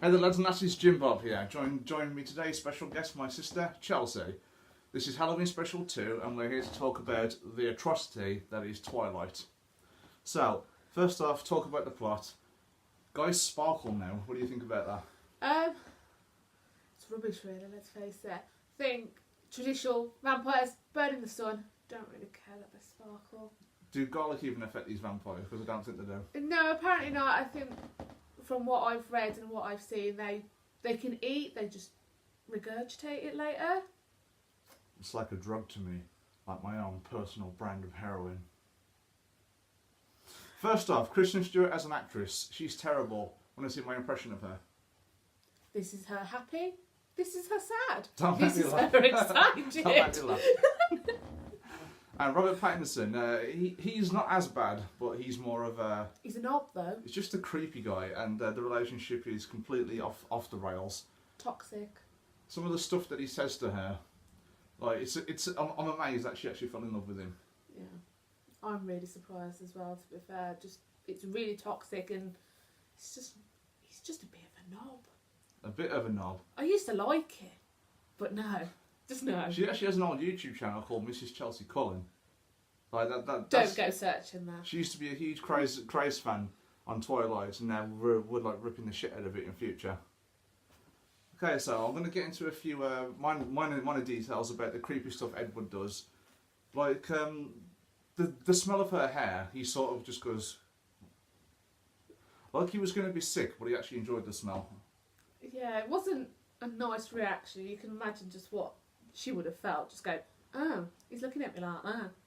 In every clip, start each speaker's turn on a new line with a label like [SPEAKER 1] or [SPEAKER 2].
[SPEAKER 1] Hey there lads and lassies, Jim Bob here. Join me today, special guest, my sister, Chelsea. This is Halloween Special 2 and we're here to talk about the atrocity that is Twilight. So, first off, talk about the plot. Guys sparkle now, what do you think about that?
[SPEAKER 2] It's rubbish really, let's face it. Think traditional vampires burn in the sun, don't really care that they sparkle.
[SPEAKER 1] Do garlic even affect these vampires? Because I don't think they do.
[SPEAKER 2] No, apparently not. I think from what I've read and what I've seen, they can eat, they just regurgitate it later.
[SPEAKER 1] It's like a drug to me, like my own personal brand of heroin. First off, Kristen Stewart as an actress, she's terrible. Want to see my impression of her?
[SPEAKER 2] This is her happy, this is her sad.
[SPEAKER 1] Don't
[SPEAKER 2] this
[SPEAKER 1] make
[SPEAKER 2] is
[SPEAKER 1] me laugh.
[SPEAKER 2] her excited.
[SPEAKER 1] Don't make me laugh. And Robert Pattinson, he's not as bad, but he's more of a...
[SPEAKER 2] He's a knob though.
[SPEAKER 1] He's just a creepy guy, and the relationship is completely off the rails.
[SPEAKER 2] Toxic. Some
[SPEAKER 1] of the stuff that he says to her, like I'm amazed that she actually fell in love with him.
[SPEAKER 2] Yeah, I'm really surprised as well. To be fair, it's really toxic, and he's just a bit of a knob.
[SPEAKER 1] A bit of a knob.
[SPEAKER 2] I used to like it, but no. Just no.
[SPEAKER 1] She actually has an old YouTube channel called Mrs. Chelsea Cullen. Like
[SPEAKER 2] Don't go searching that.
[SPEAKER 1] She used to be a huge craze fan on Twilight, and now we're like ripping the shit out of it in future. Okay, so I'm going to get into a few minor details about the creepy stuff Edward does. Like the smell of her hair, he sort of just goes like he was going to be sick, but he actually enjoyed the smell. Yeah,
[SPEAKER 2] it wasn't a nice reaction. You can imagine just what she would have felt. Just go, oh, he's looking at me like,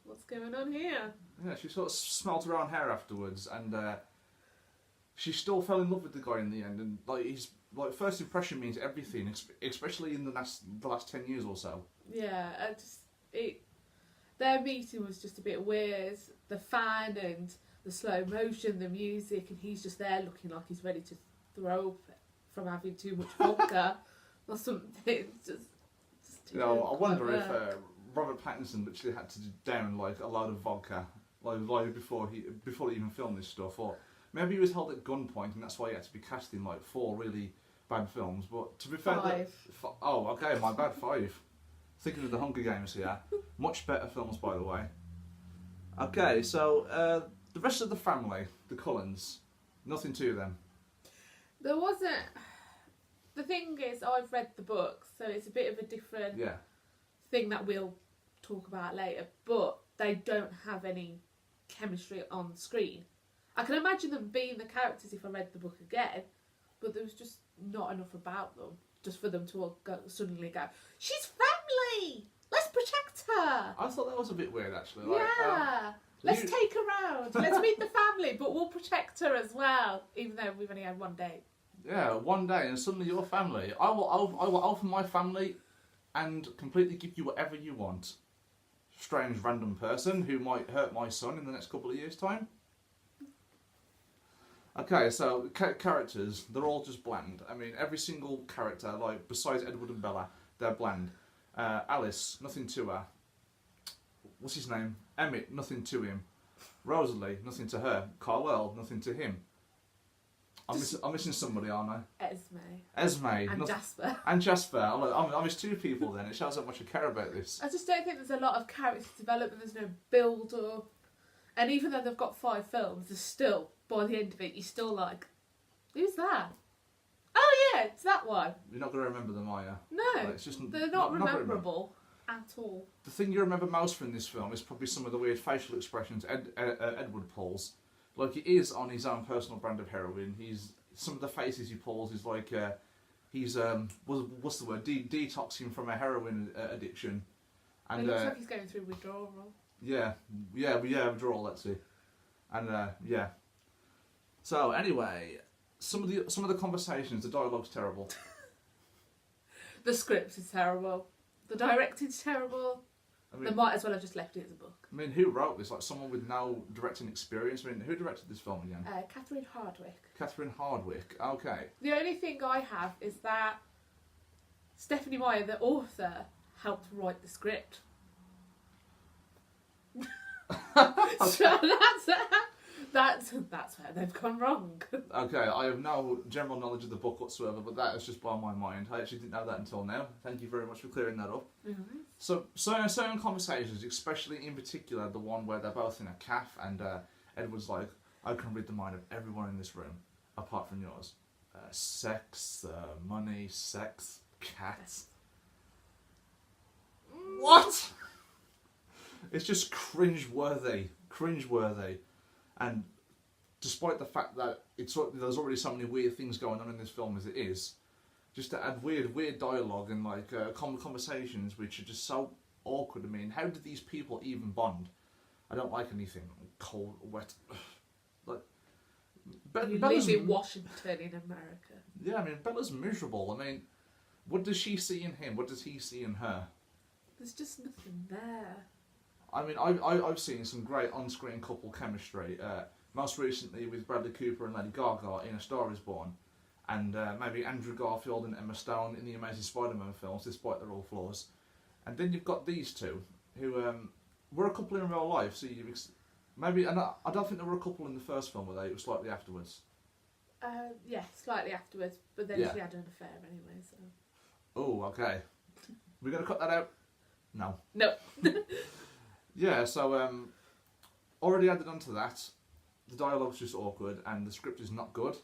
[SPEAKER 2] what's going on here?
[SPEAKER 1] Yeah, she sort of smelled her own hair afterwards, and she still fell in love with the guy in the end. And first impression means everything, especially in the last 10 years or so.
[SPEAKER 2] Yeah, their meeting was just a bit weird. The fan and the slow motion, the music, and he's just there looking like he's ready to throw up from having too much vodka or something.
[SPEAKER 1] You know, I wonder if Robert Pattinson literally had to down like a load of vodka like before he even filmed this stuff, or maybe he was held at gunpoint and that's why he had to be cast in like 4 really bad films. But to be fair,
[SPEAKER 2] 5.
[SPEAKER 1] Oh, okay, my bad, 5. Thinking of the Hunger Games here, much better films by the way. Okay, so the rest of the family, the Cullens, nothing to them.
[SPEAKER 2] There wasn't. The thing is, I've read the books, so it's a bit of a different thing that we'll talk about later, but they don't have any chemistry on screen. I can imagine them being the characters if I read the book again, but there was just not enough about them, just for them to all suddenly go, she's family! Let's protect her!
[SPEAKER 1] I thought that was a bit weird actually.
[SPEAKER 2] Let's take her around, let's meet the family, but we'll protect her as well, even though we've only had one date.
[SPEAKER 1] Yeah, one day and suddenly you're family. I will offer my family and completely give you whatever you want. Strange random person who might hurt my son in the next couple of years' time. Okay, so characters, they're all just bland. I mean, every single character, like besides Edward and Bella, they're bland. Alice, nothing to her. What's his name? Emmett, nothing to him. Rosalie, nothing to her. Carwell, nothing to him. I'm missing somebody, aren't I? Esme.
[SPEAKER 2] And Jasper.
[SPEAKER 1] And Jasper. I miss 2 people then. It shows how much I care about this.
[SPEAKER 2] I just don't think there's a lot of character development. There's no build-up. And even though they've got 5 films, there's still, by the end of it, you're still like, who's that? Oh yeah, it's that one.
[SPEAKER 1] You're not going to remember them, are you?
[SPEAKER 2] No.
[SPEAKER 1] Like, it's just
[SPEAKER 2] they're not rememberable at all.
[SPEAKER 1] The thing you remember most from this film is probably some of the weird facial expressions Edward pulls. Like, it is on his own personal brand of heroin. Some of the faces he pulls is like he's what's the word? Detoxing from a heroin addiction. And
[SPEAKER 2] it looks like he's going through withdrawal.
[SPEAKER 1] Yeah, withdrawal. Let's see. And yeah. So anyway, some of the conversations, the dialogue's terrible.
[SPEAKER 2] The script is terrible. The directing's terrible. I mean, they might as well have just left it as a book.
[SPEAKER 1] I mean, who wrote this? Like someone with no directing experience. I mean, who directed this film again?
[SPEAKER 2] Catherine Hardwicke.
[SPEAKER 1] Catherine Hardwicke. Okay.
[SPEAKER 2] The only thing I have is that Stephanie Meyer, the author, helped write the script. So That's where they've gone wrong.
[SPEAKER 1] Okay, I have no general knowledge of the book whatsoever, but that has just blown my mind. I actually didn't know that until now. Thank you very much for clearing that up.
[SPEAKER 2] Mm-hmm.
[SPEAKER 1] So certain conversations, especially in particular the one where they're both in a cafe and Edward's like, I can read the mind of everyone in this room, apart from yours. Sex, money, sex, cats. What? It's just cringe-worthy. And despite the fact that there's already so many weird things going on in this film as it is, just to add weird dialogue and like conversations which are just so awkward. I mean, how did these people even bond? I don't like anything cold, wet. Like,
[SPEAKER 2] You
[SPEAKER 1] Bella's
[SPEAKER 2] live in Washington in America.
[SPEAKER 1] Yeah, I mean, Bella's miserable. I mean, what does she see in him? What does he see in her?
[SPEAKER 2] There's just nothing there.
[SPEAKER 1] I mean, I've seen some great on-screen couple chemistry. Most recently with Bradley Cooper and Lady Gaga in A Star Is Born, and maybe Andrew Garfield and Emma Stone in the Amazing Spider-Man films, despite their all flaws. And then you've got these two, who were a couple in real life. So maybe, and I don't think they were a couple in the first film, were they? It was slightly afterwards.
[SPEAKER 2] Yeah, slightly afterwards, but then she had an affair anyway. So.
[SPEAKER 1] Oh, okay. We're gonna cut that out. No.
[SPEAKER 2] No.
[SPEAKER 1] Yeah, so already added onto that, the dialogue's just awkward and the script is not good.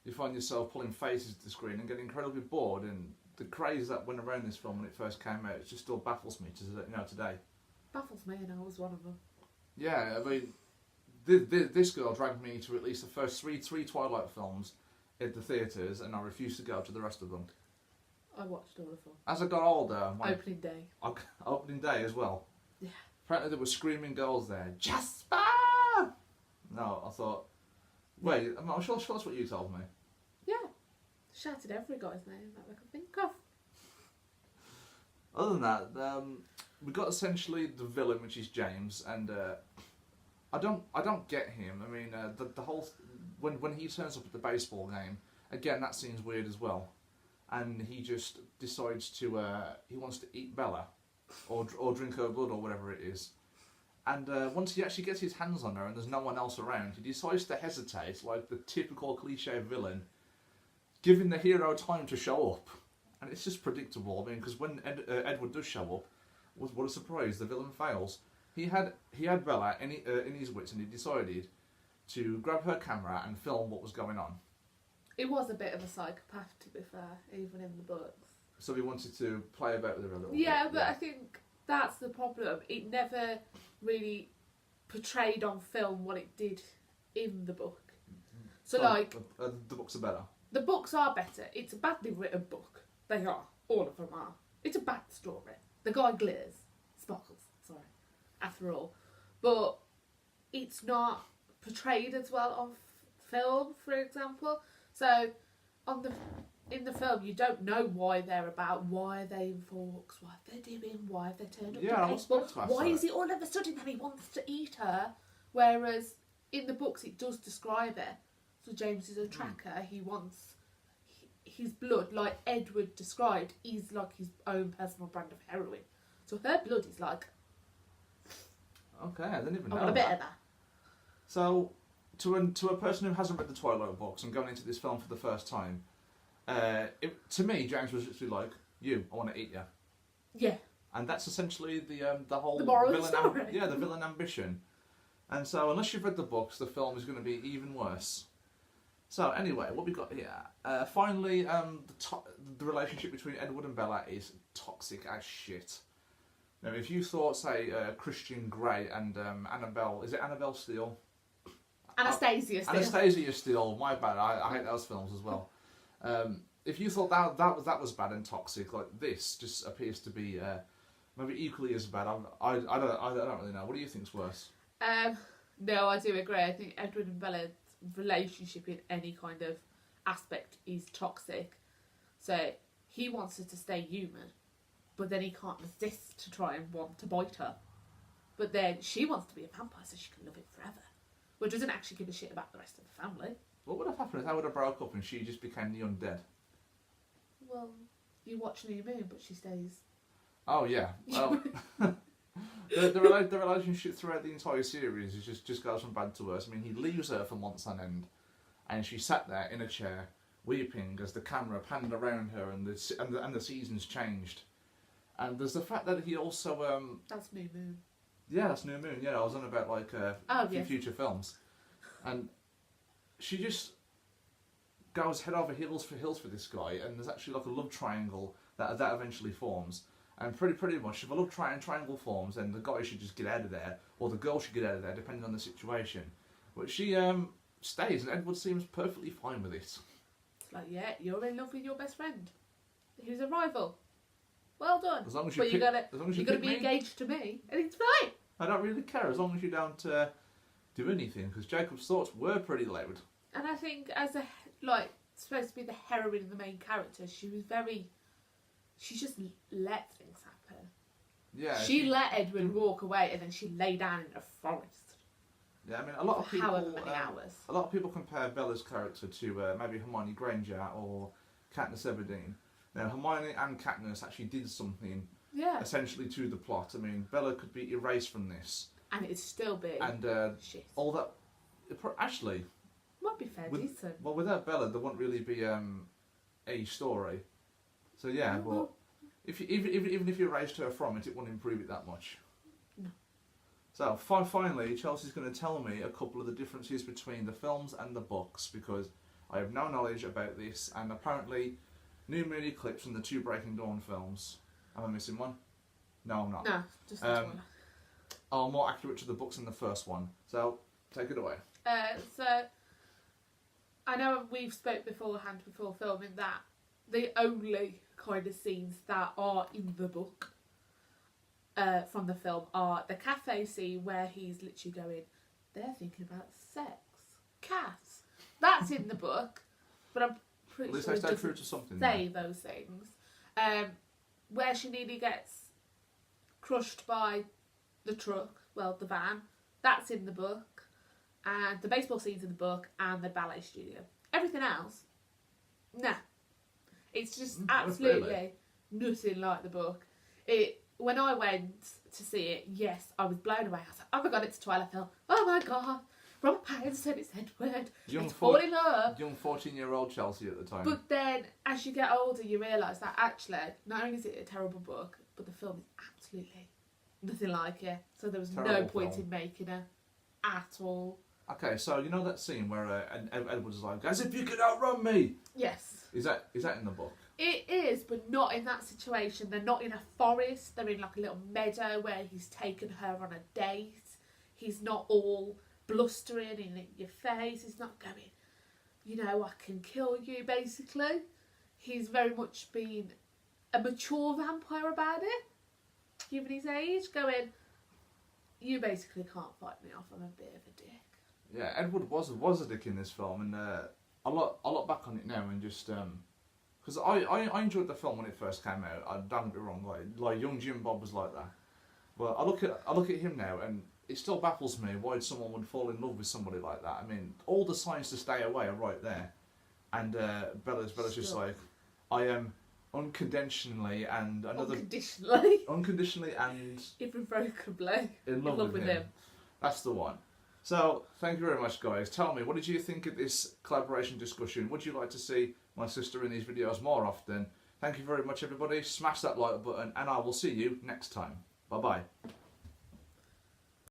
[SPEAKER 1] You find yourself pulling faces to the screen and getting incredibly bored, and the craze that went around this film when it first came out, it just still baffles me today.
[SPEAKER 2] Baffles me, and I was one of them.
[SPEAKER 1] Yeah, I mean, this girl dragged me to at least the first three Twilight films at the theatres, and I refused to go to the rest of them.
[SPEAKER 2] I watched all of them.
[SPEAKER 1] As I got older...
[SPEAKER 2] Opening day.
[SPEAKER 1] Opening day as well.
[SPEAKER 2] Yeah.
[SPEAKER 1] Apparently there were screaming girls there. Jasper! No, I thought... Wait, I'm sure that's what you told me.
[SPEAKER 2] Yeah. Shouted every guy's name that I could think of.
[SPEAKER 1] Other than that, we got essentially the villain, which is James, and I don't get him. I mean, the whole... When he turns up at the baseball game, again, that seems weird as well. And he just decides to... he wants to eat Bella. Or drink her blood, or whatever it is. And once he actually gets his hands on her and there's no one else around, he decides to hesitate, like the typical cliche villain, giving the hero time to show up. And it's just predictable. I mean, because when Edward does show up, what a surprise, the villain fails. He had Bella in his wits, and he decided to grab her camera and film what was going on.
[SPEAKER 2] He was a bit of a psychopath, to be fair, even in the books.
[SPEAKER 1] So he wanted to play about with her a little bit.
[SPEAKER 2] Yeah, but I think that's the problem. It never really portrayed on film what it did in the book. So,
[SPEAKER 1] the books are better.
[SPEAKER 2] The books are better. It's a badly written book. They are. All of them are. It's a bad story. The guy glitters. Sparkles. Sorry. After all. But it's not portrayed as well on film, for example. So, in the film, you don't know why they're about, why they in forks, what they're doing, why they turned up to baseball, why is it all of a sudden that he wants to eat her, whereas in the books it does describe it. So James is a tracker, he wants his blood, like Edward described, is like his own personal brand of heroin. So her blood is like...
[SPEAKER 1] Okay, I didn't even know
[SPEAKER 2] a bit of that.
[SPEAKER 1] So, to a person who hasn't read the Twilight books and going into this film for the first time, to me, James was literally like, I want to eat you.
[SPEAKER 2] Yeah.
[SPEAKER 1] And that's essentially the whole...
[SPEAKER 2] The moral of the story.
[SPEAKER 1] The villain ambition. And so, unless you've read the books, the film is going to be even worse. So, anyway, what we got here. Finally, the relationship between Edward and Bella is toxic as shit. Now, if you thought, say, Christian Grey and Annabelle... Is it Annabelle Steele?
[SPEAKER 2] Anastasia Steele.
[SPEAKER 1] Anastasia Steele, my bad. I hate those films as well. If you thought that was bad and toxic, like this just appears to be maybe equally as bad. I don't really know. What do you think's worse?
[SPEAKER 2] No, I do agree. I think Edward and Bella's relationship in any kind of aspect is toxic. So he wants her to stay human, but then he can't resist to try and want to bite her. But then she wants to be a vampire so she can live it forever, but doesn't actually give a shit about the rest of the family.
[SPEAKER 1] What would have happened if I would have broke up and she just became the undead?
[SPEAKER 2] Well, you watch New Moon, but she stays.
[SPEAKER 1] Oh yeah. Well, the relationship throughout the entire series is just goes from bad to worse. I mean, he leaves her for months on end, and she sat there in a chair weeping as the camera panned around her, and the seasons changed. And there's the fact that he also
[SPEAKER 2] That's New Moon.
[SPEAKER 1] Yeah, that's New Moon. Yeah, I was on about like future films, and she just goes head over heels for this guy, and there's actually like a love triangle that eventually forms. And pretty much, if a love triangle forms, then the guy should just get out of there, or the girl should get out of there, depending on the situation. But she stays, and Edward seems perfectly fine with it.
[SPEAKER 2] It's like, yeah, you're in love with your best friend, who's a rival. Well done.
[SPEAKER 1] As long as you
[SPEAKER 2] but you're gonna be engaged to me, and it's fine.
[SPEAKER 1] I don't really care as long as you don't do anything, because Jacob's thoughts were pretty loud.
[SPEAKER 2] And I think as supposed to be the heroine of the main character, she just let things happen.
[SPEAKER 1] Yeah.
[SPEAKER 2] She let Edward walk away, and then she lay down in a forest.
[SPEAKER 1] Yeah, I mean, a lot of people.
[SPEAKER 2] However many hours.
[SPEAKER 1] A lot of people compare Bella's character to maybe Hermione Granger or Katniss Everdeen. Now, Hermione and Katniss actually did something essentially to the plot. I mean, Bella could be erased from this.
[SPEAKER 2] And it'd still be shit.
[SPEAKER 1] All that... Actually...
[SPEAKER 2] Might be fair decent.
[SPEAKER 1] Well, without Bella, there wouldn't really be a story. So, yeah, but even if you erased her from it, it wouldn't improve it that much.
[SPEAKER 2] No.
[SPEAKER 1] So, finally, Chelsea's going to tell me a couple of the differences between the films and the books, because I have no knowledge about this, and apparently... New Moon Eclipse and the 2 Breaking Dawn films. Am I missing one? No, I'm not.
[SPEAKER 2] No, just this one.
[SPEAKER 1] Are more accurate to the books than the first one. So, take it away.
[SPEAKER 2] So, I know we've spoke beforehand before filming that the only kind of scenes that are in the book from the film are the cafe scene where he's literally going, they're thinking about sex. Cats. That's in the book, but I'm pretty
[SPEAKER 1] At least
[SPEAKER 2] sure
[SPEAKER 1] they stay true to something.
[SPEAKER 2] Say those things. Where she nearly gets crushed by the truck, well, the van, that's in the book. And the baseball scene's in the book, and the ballet studio. Everything else, nah. It's just absolutely nothing like the book. When I went to see it, yes, I was blown away. I was like, oh my god, it's Twilight film. Oh my god. Robert Pattinson, it's Edward. It's fall in love.
[SPEAKER 1] Young 14-year-old Chelsea at the time.
[SPEAKER 2] But then, as you get older, you realise that actually, not only is it a terrible book, but the film is absolutely nothing like it. So there was no point in making it at all.
[SPEAKER 1] Okay, so you know that scene where Edward is like, as if you could outrun me?
[SPEAKER 2] Yes.
[SPEAKER 1] Is that in the book?
[SPEAKER 2] It is, but not in that situation. They're not in a forest. They're in like a little meadow where he's taken her on a date. He's not all blustering in your face. He's not going, I can kill you, basically. He's very much been a mature vampire about it, given his age, going, you basically can't fight me off. I'm a bit of a dick.
[SPEAKER 1] Yeah, Edward was a dick in this film, and I look back on it now and just because I enjoyed the film when it first came out. I don't get me wrong, like young Jim Bob was like that. But I look at him now, and it still baffles me why someone would fall in love with somebody like that. I mean, all the signs to stay away are right there, and Bella's just like, I am unconditionally and unconditionally and
[SPEAKER 2] irrevocably
[SPEAKER 1] in love with him. That's the one. So, thank you very much, guys. Tell me, what did you think of this collaboration discussion? Would you like to see my sister in these videos more often? Thank you very much, everybody. Smash that like button, and I will see you next time. Bye-bye.